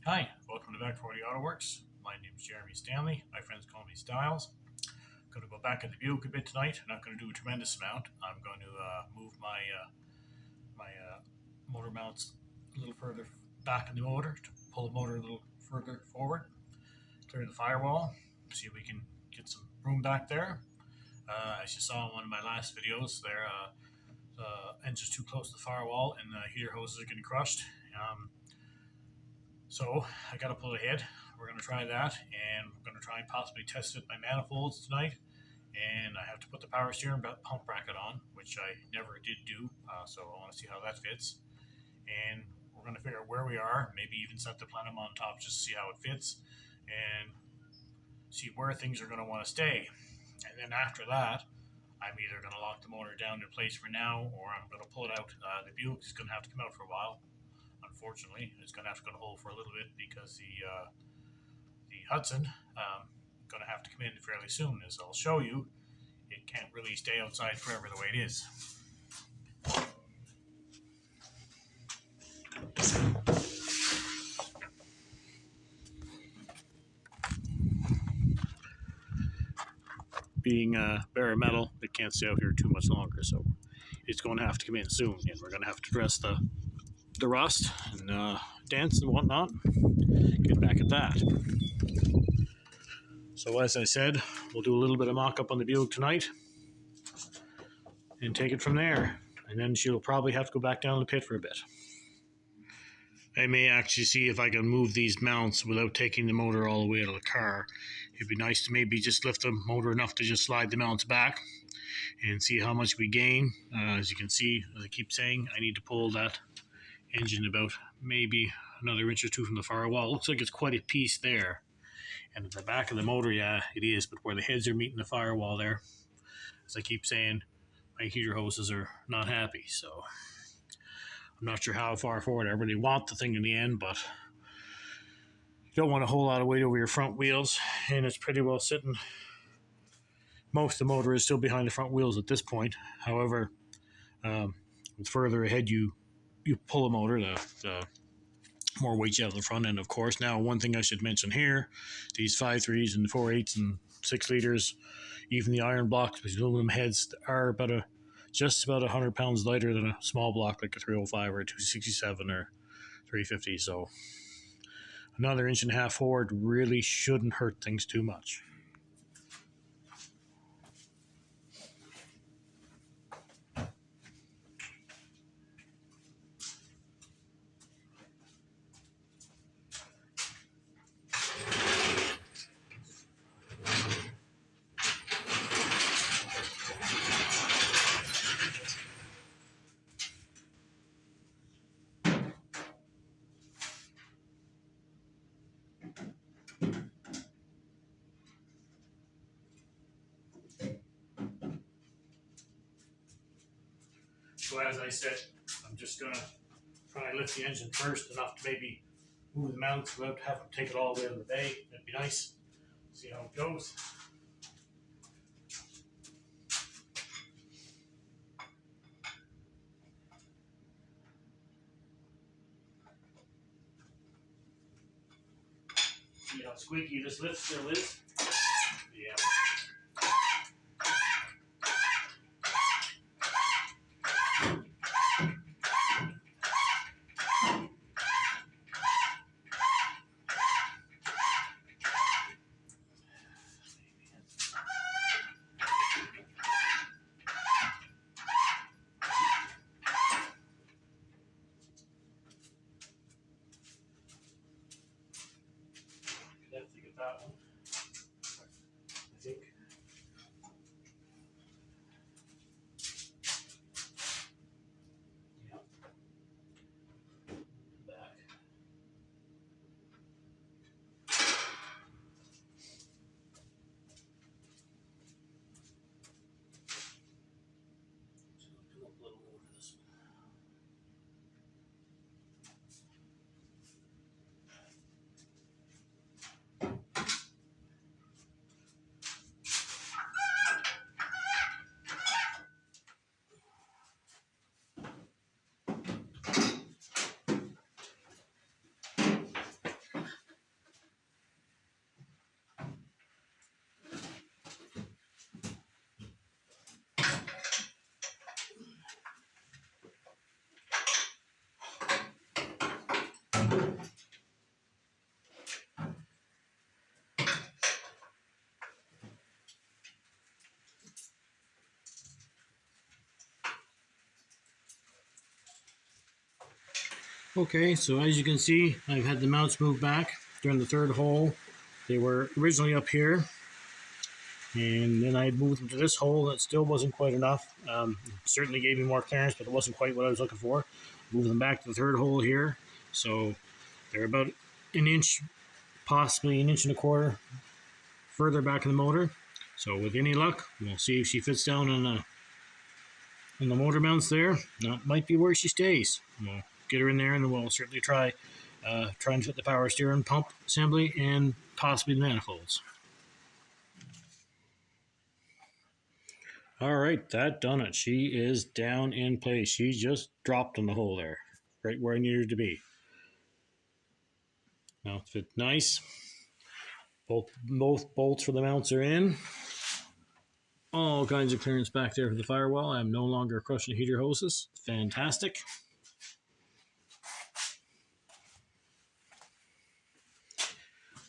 Hi, welcome to Back 40 Auto Works. My name is Jeremy Stanley. My friends call me Styles. I'm going to go back at the Buick a bit tonight. I'm not going to do a tremendous amount. I'm going to move my motor mounts a little further back in the motor to pull the motor a little further forward, clear the firewall, see if we can get some room back there. As you saw in one of my last videos, the engine's too close to the firewall and the heater hoses are getting crushed. So I got to pull ahead. We're going to try that, and we're going to try and possibly test fit my manifolds tonight. And I have to put the power steering pump bracket on, which I never did do. So I want to see how that fits. And we're going to figure out where we are, maybe even set the plenum on top just to see how it fits, and see where things are going to want to stay. And then after that, I'm either going to lock the motor down in place for now, or I'm going to pull it out. The Buick is going to have to come out for a while. Unfortunately, it's going to have to go to hole for a little bit because the Hudson going to have to come in fairly soon. As I'll show you, it can't really stay outside forever the way it is. Being bare metal, it can't stay out here too much longer, so it's going to have to come in soon, and we're going to have to address the rust and dents and whatnot. Get back at that. So as I said, we'll do a little bit of mock-up on the Buick tonight and take it from there. And then she'll probably have to go back down to the pit for a bit. I may actually see if I can move these mounts without taking the motor all the way out of the car. It'd be nice to maybe just lift the motor enough to just slide the mounts back and see how much we gain. As you can see, as I keep saying, I need to pull that engine about maybe another inch or two from the firewall. It looks like it's quite a piece there. And at the back of the motor, yeah, it is, but where the heads are meeting the firewall there, as I keep saying, my heater hoses are not happy. So I'm not sure how far forward I really want the thing in the end, but you don't want a whole lot of weight over your front wheels, and it's pretty well sitting. Most of the motor is still behind the front wheels at this point. However, the further ahead you pull a motor, the more weight you have on the front end, of course. Now, one thing I should mention here, these 5.3s and 4.8s and 6 liters, even the iron blocks with aluminum heads are just about 100 pounds lighter than a small block like a 305 or a 267 or 350. So another inch and a half forward really shouldn't hurt things too much. So as I said, I'm just going to try and lift the engine first enough to maybe move the mounts without having to take it all the way to the bay. That'd be nice. See how it goes. See how squeaky this lift still is? Yeah. Definitely get that one. Okay, so as you can see, I've had the mounts moved back during the third hole. They were originally up here, and then I moved them to this hole. That still wasn't quite enough. Certainly gave me more clearance, but it wasn't quite what I was looking for. Moved them back to the third hole here, so they're about an inch, possibly an inch and a quarter further back in the motor. So with any luck, we'll see if she fits down on the motor mounts there. That might be where she stays. We'll get her in there, and then we'll certainly try and fit the power steering pump assembly and possibly the manifolds. All right, that done it. She is down in place. She just dropped in the hole there, right where I needed her to be. Now fit nice. Both bolts for the mounts are in. All kinds of clearance back there for the firewall. I'm no longer crushing heater hoses. Fantastic.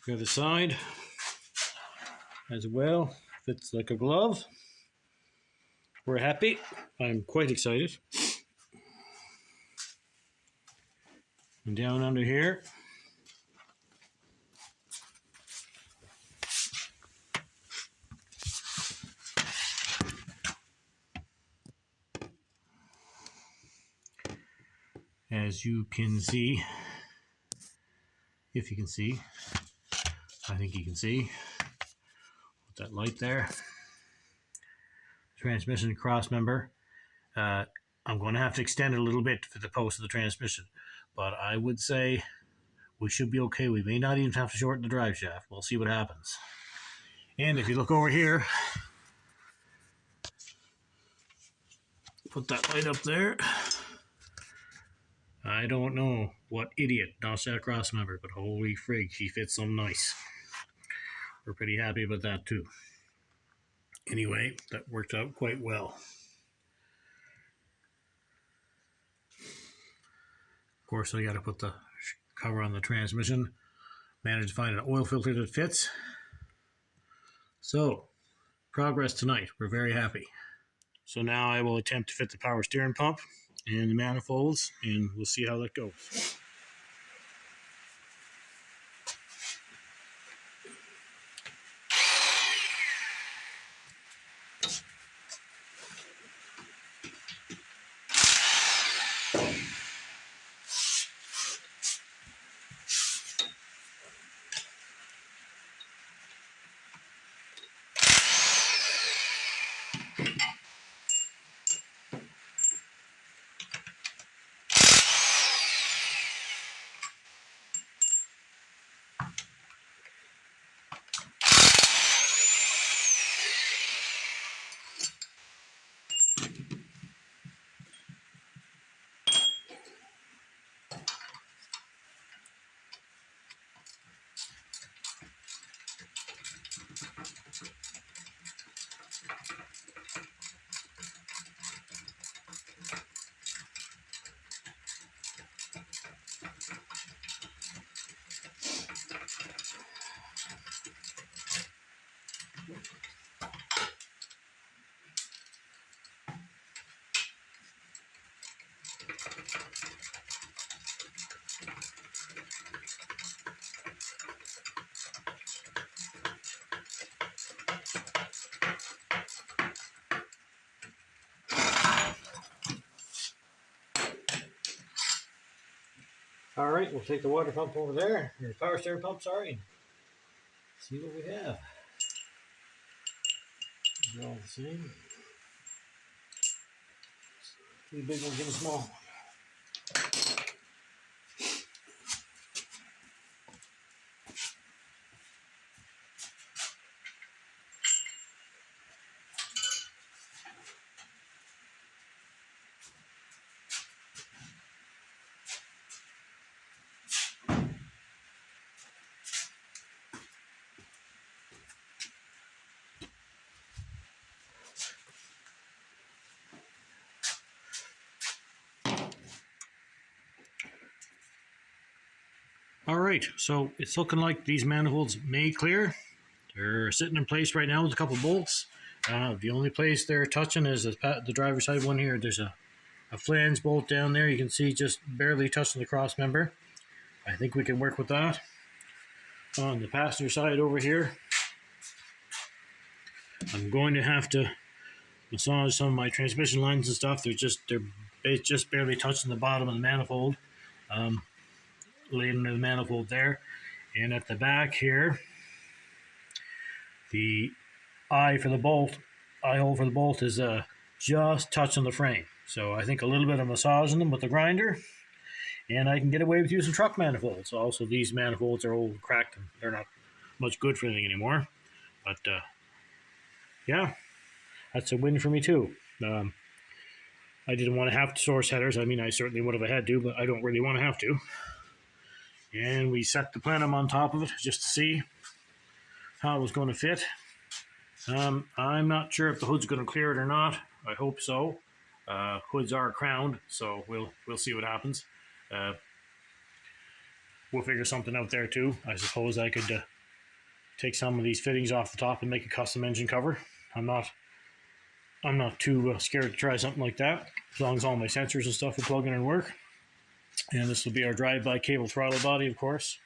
The other side as well. Fits like a glove. We're happy. I'm quite excited. And down under here. As you can see, if you can see, I think you can see, with that light there. Transmission cross member. I'm going to have to extend it a little bit for the post of the transmission, but I would say we should be okay. We may not even have to shorten the drive shaft. We'll see what happens. And if you look over here, put that light up there. I don't know what idiot notched that cross member, but holy frig, she fits so nice. We're pretty happy about that too. Anyway, that worked out quite well. Of course, I got to put the cover on the transmission. Managed to find an oil filter that fits. So, progress tonight. We're very happy. So now I will attempt to fit the power steering pump and the manifolds, and we'll see how that goes. All right, we'll take the water pump over there, or the power steering pump, sorry, and see what we have. They're all the same. Two big ones and a small one. All right, so it's looking like these manifolds may clear. They're sitting in place right now with a couple bolts. The only place they're touching is the driver's side one here. There's a a flange bolt down there. You can see just barely touching the cross member. I think we can work with that. On the passenger side over here, I'm going to have to massage some of my transmission lines and stuff. They're just barely touching the bottom of the manifold. Laying the manifold there. And at the back here, the eye hole for the bolt is just touching the frame. So I think a little bit of massaging them with the grinder, and I can get away with using truck manifolds. Also, these manifolds are old and cracked, and they're not much good for anything anymore. But yeah, that's a win for me too. I didn't want to have source headers. I mean, I certainly would have had to, but I don't really want to have to. And we set the plenum on top of it just to see how it was going to fit. I'm not sure if the hood's going to clear it or not. I hope so. Hoods are crowned, so we'll see what happens. We'll figure something out there too. I suppose I could take some of these fittings off the top and make a custom engine cover. I'm not too scared to try something like that, as long as all my sensors and stuff will plug in and work. And this will be our drive-by cable throttle body, of course.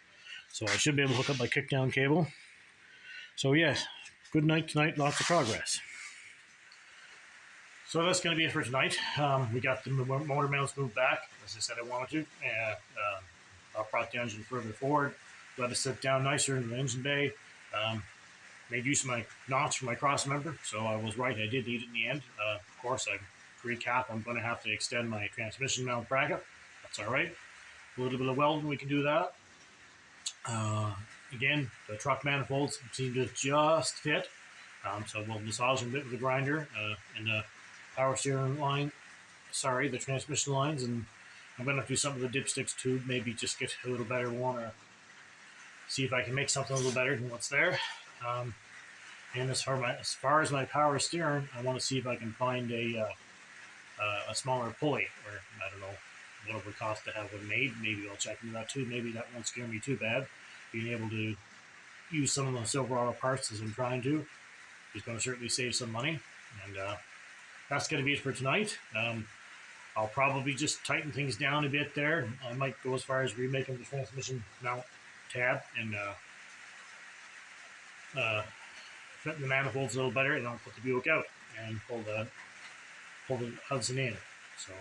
So I should be able to hook up my kickdown cable. So yeah, good night tonight, lots of progress. So that's going to be it for tonight. We got the motor mounts moved back, as I said I wanted to. I brought the engine further forward, let it sit down nicer in the engine bay. Made use of my notch for my cross member, so I was right, I did need it in the end. Of course, to recap, I'm going to have to extend my transmission mount bracket. That's all right. A little bit of welding, we can do that. Again, the truck manifolds seem to just fit. So we'll massage them a bit with the grinder and the power steering line. Sorry, the transmission lines, and I'm going to do some of the dipsticks too. Maybe just get a little better one, or see if I can make something a little better than what's there. And as far as my power steering, I want to see if I can find a smaller pulley, or I don't know what it would cost to have one made. Maybe I'll check into that too. Maybe that won't scare me too bad. Being able to use some of the Silverado parts as I'm trying to is going to certainly save some money. And that's going to be it for tonight. I'll probably just tighten things down a bit there. I might go as far as remaking the transmission mount tab and fit the manifolds a little better, and I'll put the Buick out and pull the Hudson in. So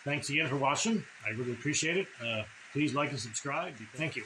thanks again for watching. I really appreciate it. Please like and subscribe. Thank you.